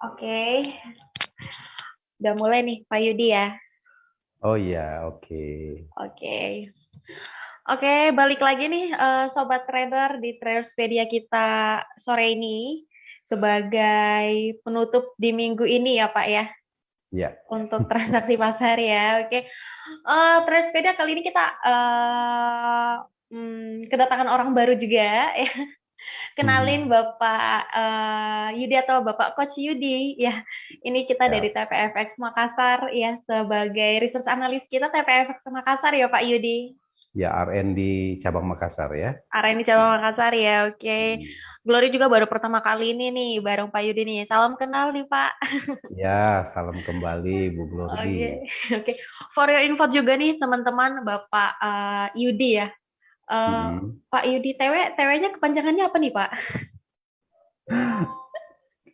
Oke, udah mulai nih Pak Yudi ya. Oh iya, oke. Oke, oke, balik lagi nih Sobat Trader di Traderspedia kita sore ini sebagai penutup di minggu ini ya Pak ya Iya. untuk transaksi pasar ya. Oke, Traderspedia kali ini kita kedatangan orang baru juga ya. Kenalin Mhm. Bapak Yudi atau Bapak Coach Yudi ya. Ini kita dari Ya, TPFX Makassar ya sebagai research analis kita TPFX Makassar ya Pak Yudi. ya RN di cabang Makassar ya. Area ini cabang Makassar ya. Oke. Hmm. Glory juga baru pertama kali ini nih bareng Pak Yudi nih. Salam kenal nih Pak. Ya, salam kembali Bu Glordi. Oke. Oke. For your info juga nih teman-teman Bapak Yudi ya. Eh, Mhm. Pak Yudi TW-nya kepanjangannya apa nih Pak?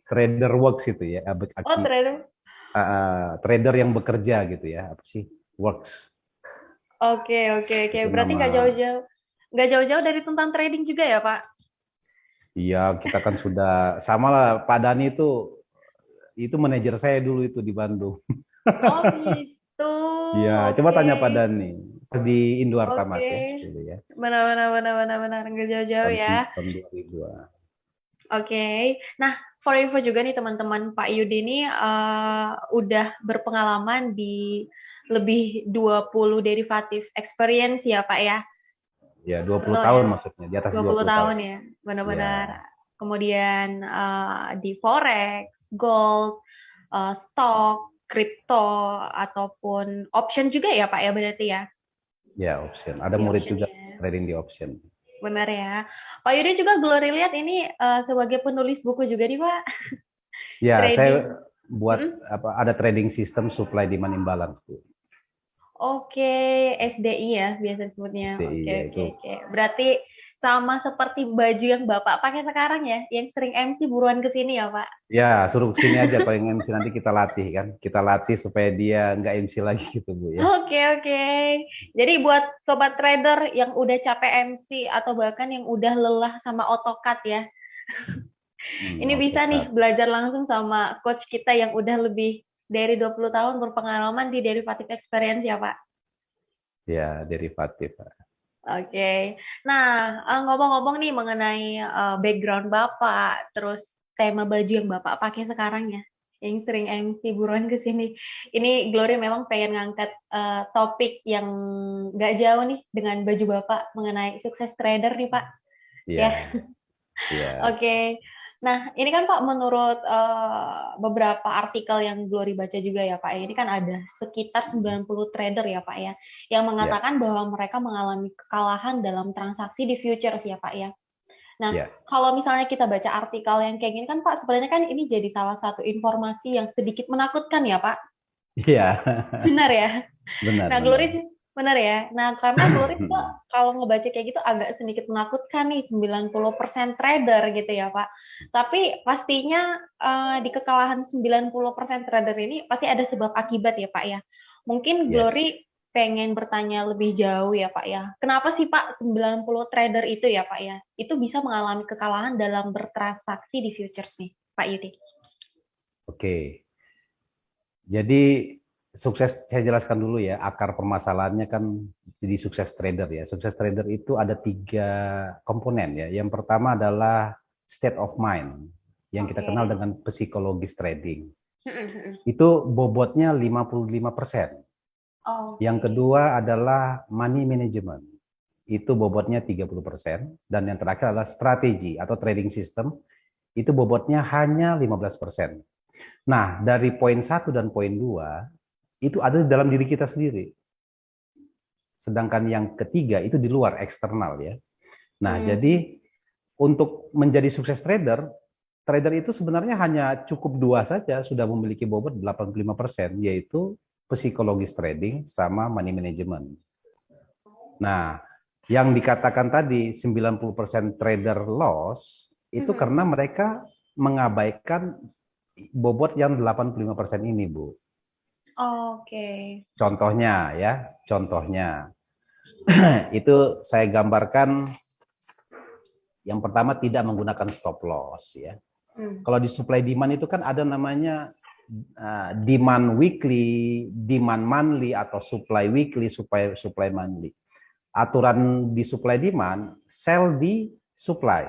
Trader works itu ya, Oh, ternyata. trader yang bekerja gitu ya. Apa sih? Works Oke, oke, oke. itu Berarti nama. nggak jauh-jauh dari tentang trading juga ya, Pak? Iya, kita kan sudah sama lah. Pak Dani itu manajer saya dulu itu di Bandung. Oh gitu. Iya, coba Oke, tanya Pak Dani di Induarta oke. Mas ya dulu ya. Benar, benar, benar, benar, benar. Nggak jauh-jauh Tahun ya. tahun 2000. Oke. Nah, for info juga nih teman-teman, Pak Yudi ini udah berpengalaman di lebih 20 derivatif experience ya, Pak ya. Ya, 20 Betul ya. tahun maksudnya, di atas dua dua puluh puluh tahun tahun. ya, Ya, benar-benar. Kemudian di forex, gold, stok, kripto ataupun option juga ya Pak ya berarti ya ya option. Ada di murid option juga ya. trading di option. Benar ya. Pak Yudi juga Glory lihat ini sebagai penulis buku juga nih Pak. Ya, Trading. saya buat Mm-mm. apa? Ada trading system supply demand imbalance tuh. Oke, SDI ya biasa disebutnya. SDI Oke, ya oke, itu. oke. Berarti sama seperti baju yang Bapak pakai sekarang ya, yang sering MC buruan ke sini ya Pak. Ya, suruh kesini aja kalau yang MC nanti kita latih kan. Kita latih supaya dia nggak MC lagi gitu Bu ya. Oke, oke. Jadi buat sobat trader yang udah capek MC atau bahkan yang udah lelah sama AutoCAD ya, ini bisa nih AutoCAD. belajar langsung sama coach kita yang udah lebih dari 20 tahun berpengalaman di derivative experience ya, Pak. Ya, derivatif. Oke. Nah, ngomong-ngomong nih mengenai background Bapak, terus tema baju yang Bapak pakai sekarang ya, yang sering MC buruan ke sini. Ini Glory memang pengen ngangkat topik yang nggak jauh nih dengan baju Bapak mengenai sukses trader nih, Pak. Ya, Ya, ya, oke. Nah, ini kan Pak menurut beberapa artikel yang Glory baca juga ya Pak, ini kan ada sekitar 90 trader ya Pak ya, yang ya, mengatakan bahwa mereka mengalami kekalahan dalam transaksi di futures ya Pak ya. Nah, ya. kalau misalnya kita baca artikel yang kayak gini kan Pak, sebenarnya kan ini jadi salah satu informasi yang sedikit menakutkan ya Pak. Iya. Benar ya? Benar, Nah, Glory benar. benar ya. Nah, karena Glory juga kalau ngebaca kayak gitu agak sedikit menakutkan nih 90% trader gitu ya, Pak. Tapi pastinya di kekalahan 90% trader ini pasti ada sebab akibat ya, Pak ya. Mungkin Yes. Glory pengen bertanya lebih jauh ya, Pak ya. Kenapa sih, Pak, 90 trader itu ya, Pak ya? Itu bisa mengalami kekalahan dalam bertransaksi di futures nih, Pak Yudi. Oke. Jadi sukses saya jelaskan dulu ya, akar permasalahannya kan jadi sukses trader ya. Sukses trader itu ada tiga komponen ya. Yang pertama adalah state of mind yang kita kenal Oke. dengan psikologis trading. Itu bobotnya 55%. Yang Oke. kedua adalah money management. Itu bobotnya 30%. Dan yang terakhir adalah strategi atau trading system. Itu bobotnya hanya 15%. Nah, dari poin satu dan poin 2 itu ada di dalam diri kita sendiri. Sedangkan yang ketiga itu di luar eksternal ya. Nah, Hmm. jadi untuk menjadi sukses trader, trader itu sebenarnya hanya cukup dua saja sudah memiliki bobot 85%, yaitu psikologis trading sama money management. Nah, yang dikatakan tadi 90% trader loss itu karena mereka mengabaikan bobot yang 85% ini, Bu. Oke. Contohnya ya, contohnya itu saya gambarkan yang pertama tidak menggunakan stop loss ya. Kalau di supply demand itu kan ada namanya demand weekly, demand monthly, atau supply weekly, supply monthly. Aturan di supply demand, sell di supply,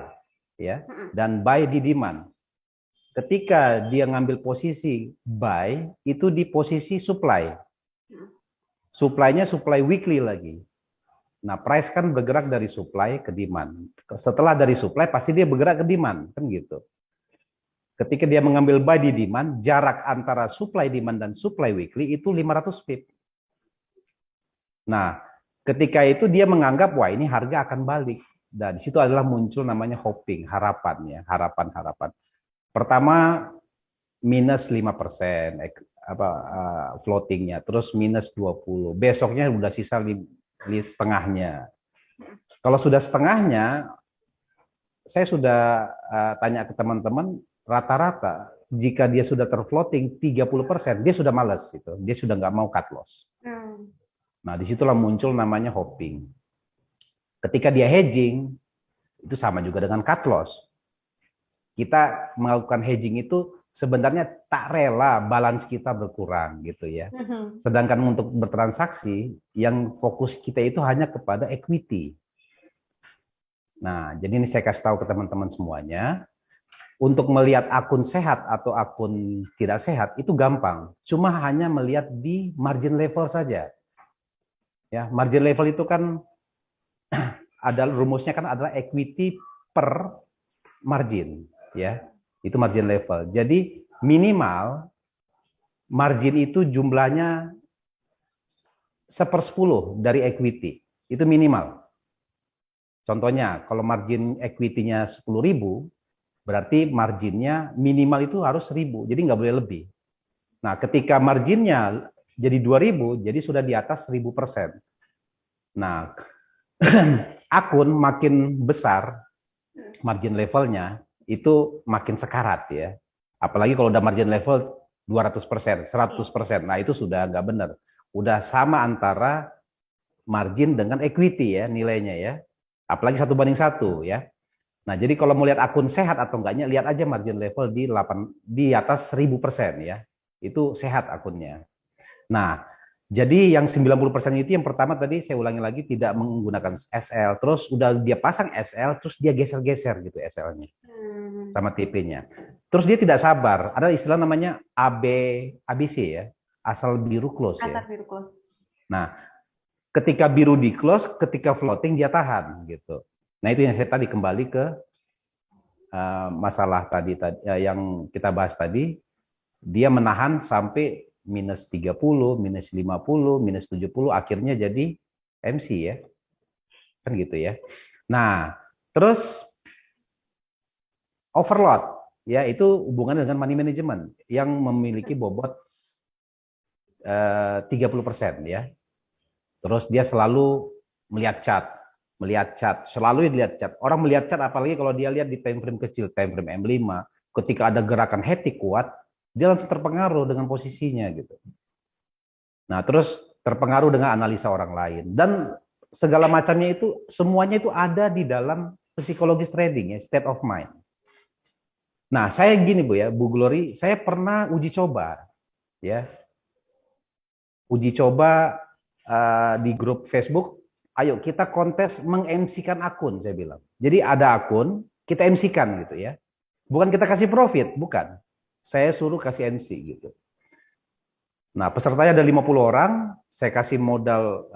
ya, dan buy di demand. Ketika dia ngambil posisi buy, itu di posisi supply. Supply-nya supply weekly lagi. Nah, price kan bergerak dari supply ke demand. Setelah dari supply, pasti dia bergerak ke demand, kan gitu. Ketika dia mengambil buy di demand, jarak antara supply demand dan supply weekly itu 500 pip. Nah, ketika itu dia menganggap, wah ini harga akan balik. Dan di situ adalah muncul namanya hopping, harapan ya, harapan-harapan. Pertama minus 5% floatingnya, terus minus 20. Besoknya udah sisa setengahnya. Kalau sudah setengahnya, saya sudah tanya ke teman-teman, rata-rata jika dia sudah terfloating 30%, dia sudah malas gitu. Dia sudah nggak mau cut loss. Nah, disitulah muncul namanya hopping. Ketika dia hedging, itu sama juga dengan cut loss. Kita melakukan hedging itu sebenarnya tak rela balance kita berkurang gitu ya. Sedangkan untuk bertransaksi, yang fokus kita itu hanya kepada equity. Nah, jadi ini saya kasih tahu ke teman-teman semuanya. Untuk melihat akun sehat atau akun tidak sehat itu gampang. Cuma hanya melihat di margin level saja. Ya, margin level itu kan ada rumusnya kan adalah equity per margin, ya. Itu margin level. Jadi minimal margin itu jumlahnya 1/10 dari equity. Itu minimal. Contohnya, kalau margin equity-nya 10.000, berarti marginnya minimal itu harus 1.000, jadi nggak boleh lebih. Nah, ketika marginnya jadi 2.000, jadi sudah di atas 1.000%. Nah, akun makin besar margin levelnya, itu makin sekarat ya. Apalagi kalau udah margin level 200%, 100%, nah itu sudah nggak benar. Udah sama antara margin dengan equity ya nilainya ya. Apalagi 1:1 ya. Nah, jadi kalau mau lihat akun sehat atau enggaknya, lihat aja margin level di atas 1.000% ya. Itu sehat akunnya. Nah, jadi yang 90% itu yang pertama tadi saya ulangi lagi tidak menggunakan SL, terus udah dia pasang SL, terus dia geser-geser gitu SL-nya sama TP-nya. Terus dia tidak sabar, ada istilah namanya ABC ya, asal biru close ya. Asal biru close. Nah, ketika biru di close, ketika floating dia tahan gitu. Nah, itu yang saya tadi kembali ke masalah tadi yang kita bahas tadi, dia menahan sampai minus 30, minus 50, minus 70, akhirnya jadi MC ya. Kan gitu ya. Nah, terus overload, ya itu hubungannya dengan money management yang memiliki bobot 30% ya. Terus dia selalu melihat chart, selalu dilihat chart. Orang melihat chart apalagi kalau dia lihat di time frame kecil, time frame M5, ketika ada gerakan hati kuat, dia langsung terpengaruh dengan posisinya gitu. Nah, terus terpengaruh dengan analisa orang lain dan segala macamnya itu semuanya itu ada di dalam psikologis trading ya, state of mind. Nah, saya gini Bu ya, Bu Glory, saya pernah uji coba ya. Uji coba di grup Facebook, ayo kita kontes meng-MC-kan akun, saya bilang. Jadi ada akun, kita MC-kan gitu ya. Bukan kita kasih profit, bukan. Saya suruh kasih MC gitu. Nah, pesertanya ada 50 orang, saya kasih modal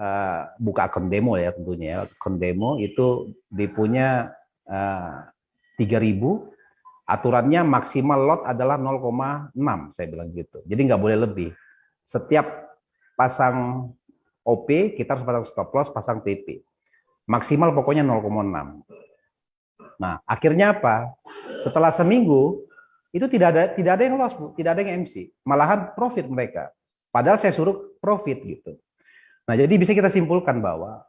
buka akun demo ya tentunya ya. Akun demo itu dipunya 3.000, aturannya maksimal lot adalah 0,6, saya bilang gitu. Jadi nggak boleh lebih. Setiap pasang OP, kita harus pasang stop loss, pasang TP. Maksimal pokoknya 0,6. Nah, akhirnya apa? Setelah seminggu, itu tidak ada yang loss, Bu. Tidak ada yang MC. Malahan profit mereka. Padahal saya suruh profit gitu. Nah, jadi bisa kita simpulkan bahwa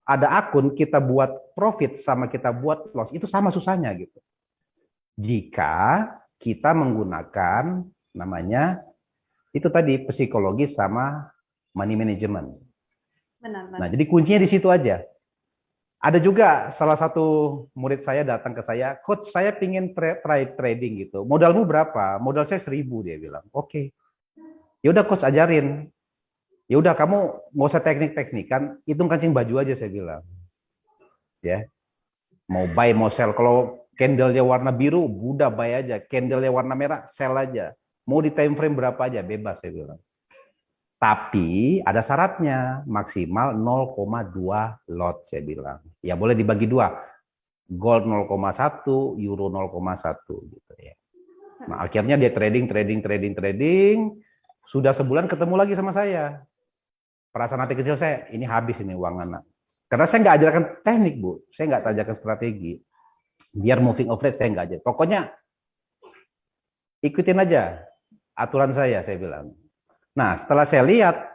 ada akun kita buat profit sama kita buat loss, itu sama susahnya gitu. Jika kita menggunakan namanya itu tadi psikologi sama money management. Benar. Nah, jadi kuncinya di situ aja. Ada juga salah satu murid saya datang ke saya, coach saya pingin try trading gitu. Modalmu berapa? Modal saya 1.000 dia bilang. Oke. Ya udah coach ajarin. Ya udah kamu nggak usah teknik-teknik kan, hitung kancing baju aja saya bilang. Ya, mau buy mau sell. Kalau candlenya warna biru, udah buy aja. Candlenya warna merah, sell aja. Mau di time frame berapa aja, bebas saya bilang. Tapi ada syaratnya, maksimal 0,2 lot saya bilang. Ya boleh dibagi dua, gold 0,1, euro 0,1 gitu ya. Nah, akhirnya dia trading. Sudah sebulan ketemu lagi sama saya. Perasaan hati kecil saya, ini habis ini uang anak. Karena saya nggak ajarkan teknik, Bu. Saya nggak ajarkan strategi. Biar moving average saya nggak ajar. Pokoknya ikutin aja aturan saya bilang. Nah, setelah saya lihat,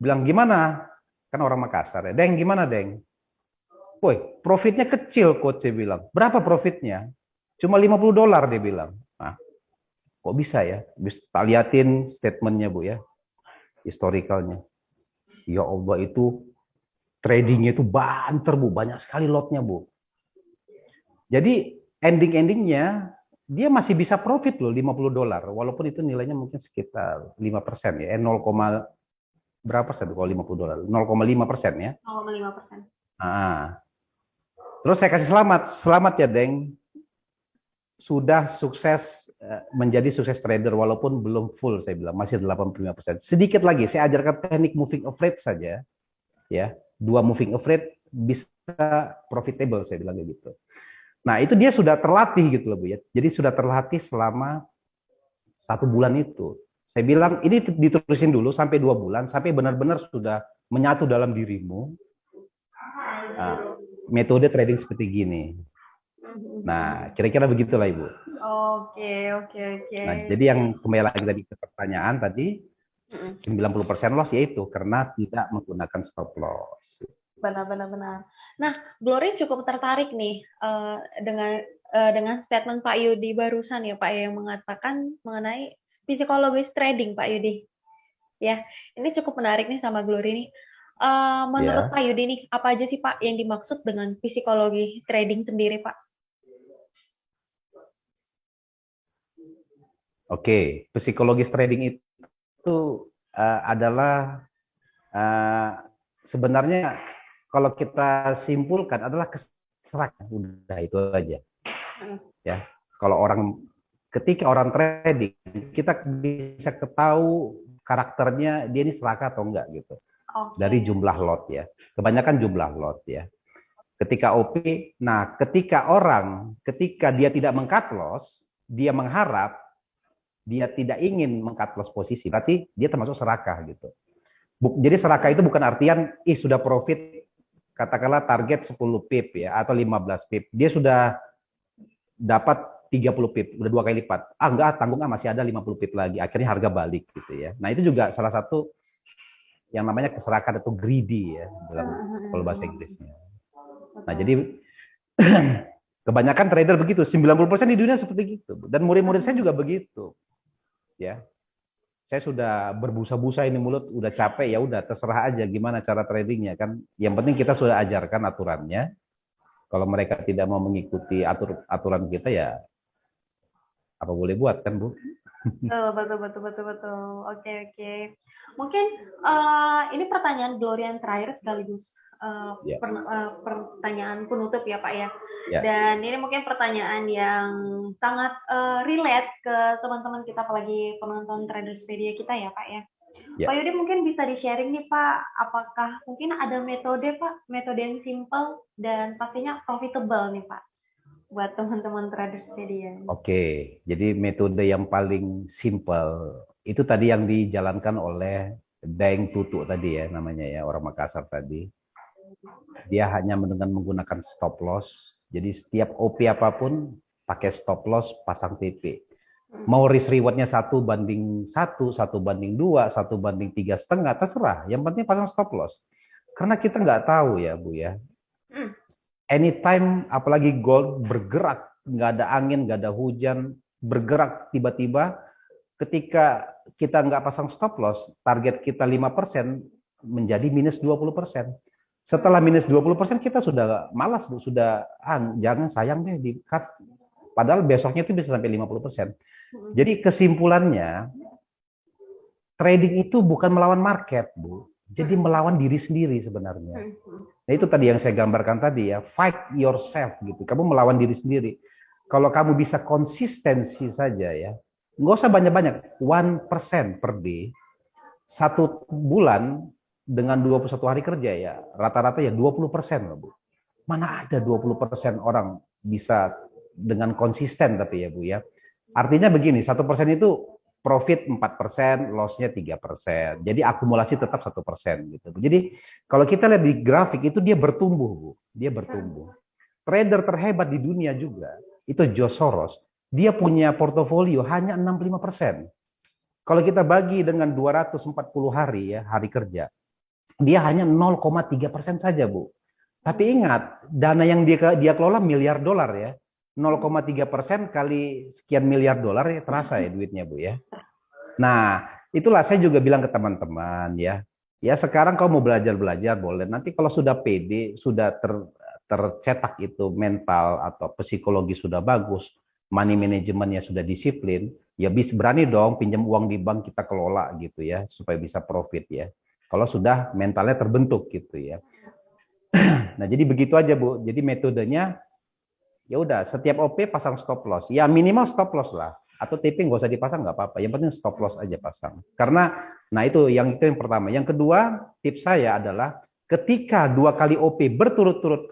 bilang gimana? Kan orang Makassar ya. Deng, gimana, Deng? Woi, profitnya kecil, coach saya bilang. Berapa profitnya? Cuma $50 dia bilang. Nah, kok bisa ya? Bisa tak liatin statementnya, Bu ya. Historikalnya. Ya Allah, itu tradingnya itu banter, Bu. Banyak sekali lotnya, Bu. Jadi ending-endingnya dia masih bisa profit loh $50, walaupun itu nilainya mungkin sekitar 5% ya, 0, berapa persen kalau $50? 0,5% ya. 0,5%. Nah, terus saya kasih selamat, selamat ya Deng, sudah sukses menjadi sukses trader walaupun belum full saya bilang, masih 85%. Sedikit lagi saya ajarkan teknik moving average saja ya. Dua moving average bisa profitable saya bilang gitu. Nah, itu dia sudah terlatih gitu loh Bu ya. Jadi sudah terlatih selama 1 bulan itu. Saya bilang ini diterusin dulu sampai 2 bulan, sampai benar-benar sudah menyatu dalam dirimu. Nah, metode trading seperti gini. Nah, kira-kira begitulah Ibu. Oke, oke, oke. Nah, jadi yang kembali lagi tadi ke pertanyaan tadi, 90% loss yaitu karena tidak menggunakan stop loss. Benar, benar, benar. Nah, Glory cukup tertarik nih dengan statement Pak Yudi barusan ya Pak yang mengatakan mengenai psikologis trading Pak Yudi. Ya, ini cukup menarik nih sama Glory nih. Menurut Ya, Pak Yudi nih, apa aja sih Pak yang dimaksud dengan psikologi trading sendiri Pak? oke. Psikologis trading itu adalah sebenarnya kalau kita simpulkan adalah keserakan. Udah itu aja. Ya, kalau ketika orang trading, kita bisa ketahui karakternya dia ini serakah atau enggak gitu. Dari Oke. jumlah lot ya. Kebanyakan jumlah lot ya. Ketika OP, nah ketika dia tidak meng-cut loss, dia mengharap, dia tidak ingin meng-cut loss posisi, berarti dia termasuk serakah gitu. Jadi serakah itu bukan artian, sudah profit, katakanlah target 10 pip ya, atau 15 pip. Dia sudah dapat 30 pip, udah 2 kali lipat. Enggak, tanggung masih ada 50 pip lagi. Akhirnya harga balik gitu ya. Nah, itu juga salah satu yang namanya keserakahan atau greedy ya dalam kalau bahasa Inggrisnya. Nah, jadi kebanyakan trader begitu, 90% di dunia seperti itu. Dan murid-murid saya juga begitu. Ya. Saya sudah berbusa-busa ini mulut, udah capek, ya udah terserah aja gimana cara tradingnya kan. Yang penting kita sudah ajarkan aturannya. Kalau mereka tidak mau mengikuti aturan kita ya apa boleh buat kan Bu? Betul, betul, betul, betul, betul. Oke, oke. Mungkin ini pertanyaan Gloria yang terakhir sekaligus Ya, pertanyaan penutup ya Pak ya. ya, Dan ini mungkin pertanyaan yang sangat relate ke teman-teman kita, apalagi penonton Traderspedia kita ya Pak ya. ya. Pak Yudi mungkin bisa di-sharing nih Pak, apakah mungkin ada metode Pak, metode yang simple dan pastinya profitable nih Pak, buat teman-teman Traderspedia. Oke, jadi metode yang paling simple itu tadi yang dijalankan oleh Daeng Tutu tadi ya namanya ya, orang Makassar tadi. Dia hanya dengan menggunakan stop loss. Jadi setiap OP apapun pakai stop loss, pasang TP. Mau risk rewardnya 1:1, 1:2, 1:3,5, terserah. Yang penting pasang stop loss. Karena kita nggak tahu ya Bu ya. Anytime apalagi gold bergerak, nggak ada angin, nggak ada hujan, bergerak tiba-tiba, ketika kita nggak pasang stop loss, target kita 5% menjadi minus 20%. Setelah minus 20% kita sudah malas, Bu. Sudah, jangan sayang deh di cut. Padahal besoknya itu bisa sampai 50%. Jadi kesimpulannya, trading itu bukan melawan market, Bu. Jadi melawan diri sendiri sebenarnya. Nah itu tadi yang saya gambarkan tadi ya, fight yourself gitu. Kamu melawan diri sendiri. Kalau kamu bisa konsistensi saja ya, nggak usah banyak-banyak, 1% per day, satu bulan dengan 21 hari kerja ya, rata-rata ya 20% loh Bu. Mana ada 20% orang bisa dengan konsisten tapi ya Bu ya. Artinya begini, 1% itu profit 4%, loss-nya 3%. Jadi akumulasi tetap 1% gitu. Jadi kalau kita lihat di grafik itu dia bertumbuh Bu, dia bertumbuh. Trader terhebat di dunia juga itu George Soros. Dia punya portofolio hanya 65%. Kalau kita bagi dengan 240 hari ya, hari kerja, dia hanya 0,3% saja, Bu. Tapi ingat, dana yang dia kelola miliar dolar ya. 0,3% kali sekian miliar dolar ya terasa ya duitnya, Bu ya. Nah, itulah saya juga bilang ke teman-teman ya. Ya sekarang kau mau belajar-belajar boleh. Nanti kalau sudah pede, sudah tercetak itu mental atau psikologi sudah bagus, money manajemennya sudah disiplin, ya bisa berani dong pinjam uang di bank kita kelola gitu ya, supaya bisa profit ya. Kalau sudah mentalnya terbentuk gitu ya. Nah, jadi begitu aja Bu. Jadi metodenya ya udah setiap OP pasang stop loss. Ya minimal stop loss lah. Atau TP nggak usah dipasang nggak apa-apa. Yang penting stop loss aja pasang. Karena nah itu yang pertama. Yang kedua tips saya adalah ketika 2 kali OP berturut-turut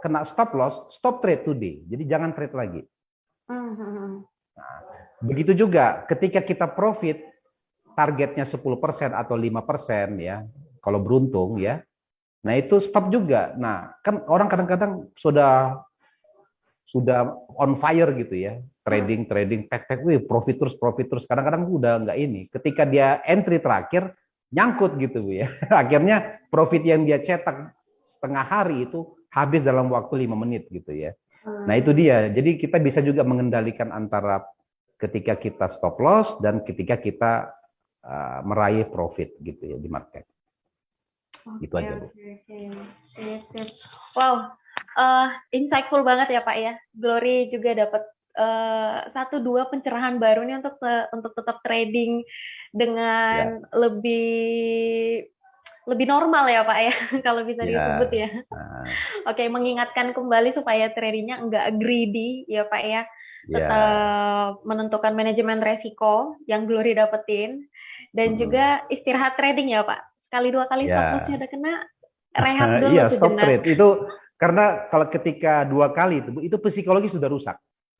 kena stop loss, stop trade today. Jadi jangan trade lagi. Nah, begitu juga ketika kita profit targetnya 10% atau 5% ya. Kalau beruntung ya. Nah, itu stop juga. Nah, kan orang kadang-kadang sudah on fire gitu ya. Trading, tek, wih, profit terus. Kadang-kadang udah nggak ini. Ketika dia entry terakhir, nyangkut gitu Bu ya. Akhirnya profit yang dia cetak setengah hari itu habis dalam waktu 5 menit gitu ya. Nah itu dia. Jadi kita bisa juga mengendalikan antara ketika kita stop loss dan ketika kita meraih profit gitu ya di market. Gitu aja Bu. Sip. Wow, insightful banget ya Pak ya. Glory juga dapat 1-2 pencerahan baru nih untuk tetap trading dengan lebih normal ya Pak ya, kalau bisa disebut ya. Oke, mengingatkan kembali supaya tradingnya enggak greedy ya Pak ya. Tetap menentukan manajemen resiko yang Glory dapetin dan juga istirahat trading ya Pak. Sekali 2 kali stop loss-nya udah kena, rehat dulu Iya, sejenak. stop trade. Itu karena kalau ketika 2 kali itu psikologi sudah rusak.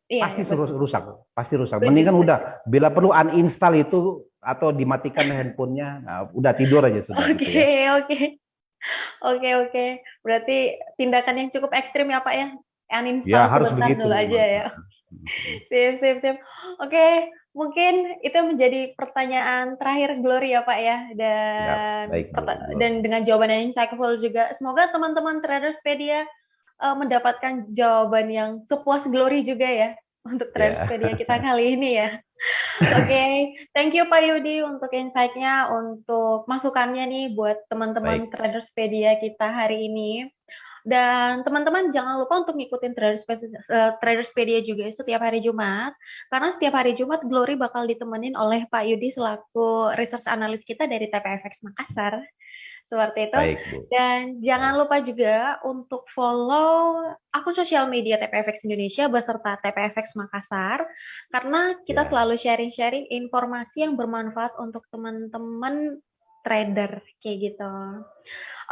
Pasti rusak. Mendingan udah bila perlu uninstall itu atau dimatikan handphonenya, nah, udah tidur aja sudah. Oke. Berarti tindakan yang cukup ekstrim ya Pak ya. Uninstall ya, harus sebentar begitu, dulu aja ya. Sip. Oke, mungkin itu menjadi pertanyaan terakhir Glory ya Pak ya. Dan dengan jawaban yang insightful juga. Semoga teman-teman Traderspedia mendapatkan jawaban yang sepuas Glory juga ya untuk Traderspedia kita kali ini ya. Oke, thank you Pak Yudi untuk insight-nya, untuk masukannya nih buat teman-teman Traderspedia kita hari ini. Dan teman-teman jangan lupa untuk ngikutin Traderspedia juga setiap hari Jumat, karena setiap hari Jumat Glory bakal ditemenin oleh Pak Yudi selaku research analis kita dari TPFX Makassar. Seperti itu. Dan jangan lupa juga untuk follow akun sosial media TPFX Indonesia beserta TPFX Makassar, karena kita selalu sharing-sharing informasi yang bermanfaat untuk teman-teman trader kayak gitu.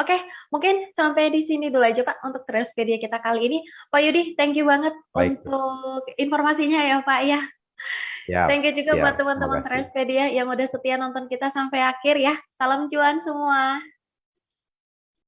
Oke, mungkin sampai di sini dulu aja Pak untuk Traderspedia kita kali ini. Pak Yudi, thank you banget untuk informasinya ya Pak ya. Thank you juga buat teman-teman Traderspedia yang udah setia nonton kita sampai akhir ya. Salam cuan semua.